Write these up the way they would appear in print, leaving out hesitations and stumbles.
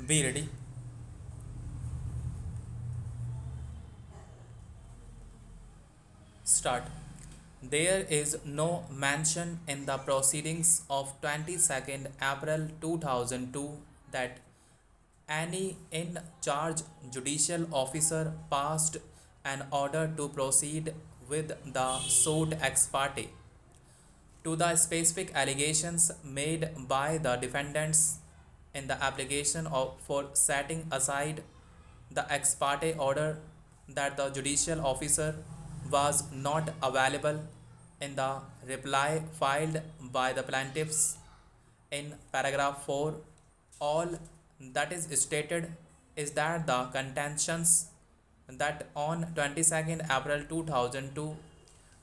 Be ready. Start. There is no mention in the proceedings of 22nd April 2002 that any in charge judicial officer passed an order to proceed with the suit ex parte to the specific allegations made by the defendants in the application for setting aside the ex parte order that the judicial officer was not available in the reply filed by the plaintiffs in paragraph 4. All that is stated is that the contentions that on 22nd April 2002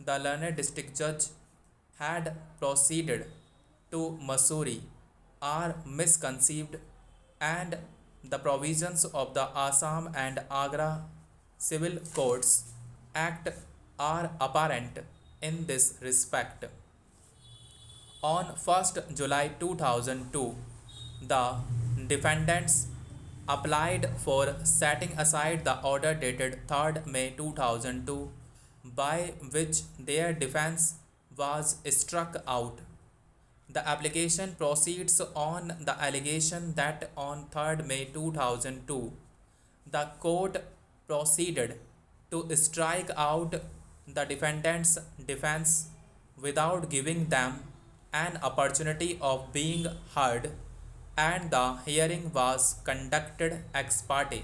the learned district judge had proceeded to Missouri are misconceived, and the provisions of the Assam and Agra Civil Codes Act are apparent in this respect. On 1st July 2002, the defendants applied for setting aside the order dated 3rd May 2002 by which their defense was struck out. The application proceeds on the allegation that on 3rd May 2002, the court proceeded to strike out the defendant's defense without giving them an opportunity of being heard, and the hearing was conducted ex parte.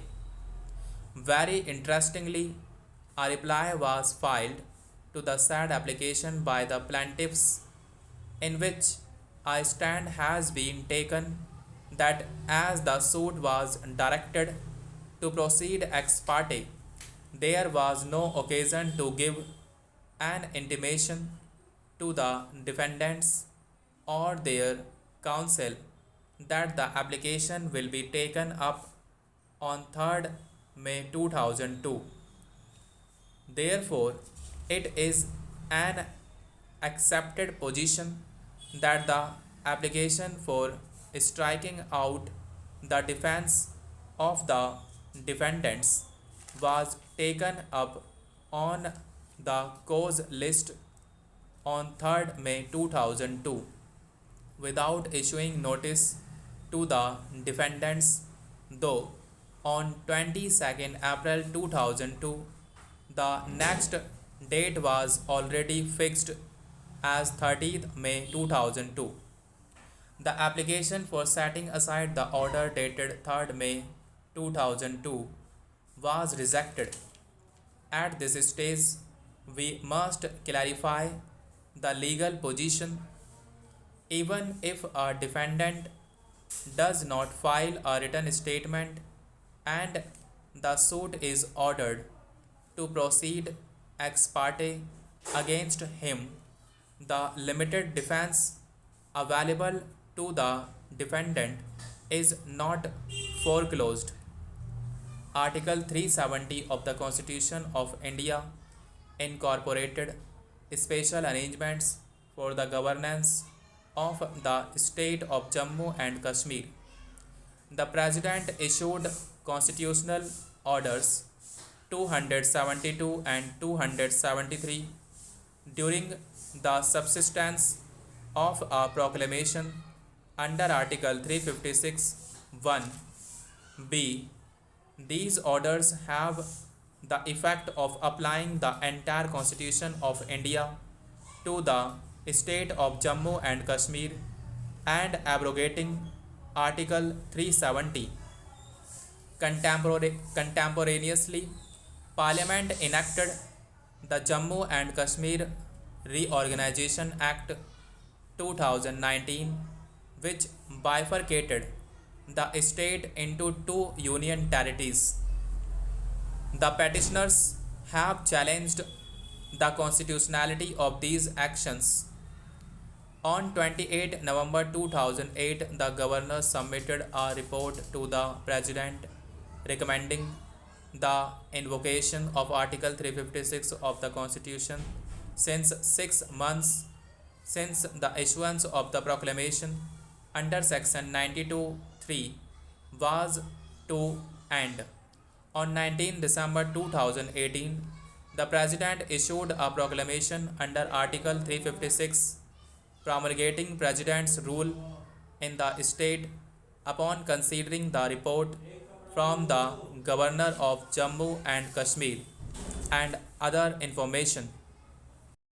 Very interestingly, a reply was filed to the said application by the plaintiffs, in which a stand has been taken that as the suit was directed to proceed ex parte, there was no occasion to give an intimation to the defendants or their counsel that the application will be taken up on 3rd May 2002. Therefore, it is an accepted position that the application for striking out the defense of the defendants was taken up on the cause list on 3rd May 2002 without issuing notice to the defendants, though on 22nd April 2002 the next date was already fixed as 30th May 2002. The application for setting aside the order dated 3rd May 2002 was rejected. At this stage, we must clarify the legal position. Even if a defendant does not file a written statement and the suit is ordered to proceed ex parte against him, the limited defense available to the defendant is not foreclosed. Article 370 of the Constitution of India incorporated special arrangements for the governance of the state of Jammu and Kashmir. The President issued constitutional orders 272 and 273 during the subsistence of a proclamation under Article 356 1b. These orders have the effect of applying the entire Constitution of India to the state of Jammu and Kashmir and abrogating Article 370. Contemporaneously, Parliament enacted the Jammu and Kashmir Reorganization Act 2019, which bifurcated the state into two union territories. The petitioners have challenged the constitutionality of these actions. On 28 November 2008, the governor submitted a report to the President recommending the invocation of Article 356 of the Constitution since 6 months since the issuance of the proclamation under Section 92(3) was to end. On 19 December 2018, the President issued a proclamation under Article 356 promulgating President's rule in the state upon considering the report from the Governor of Jammu and Kashmir and other information.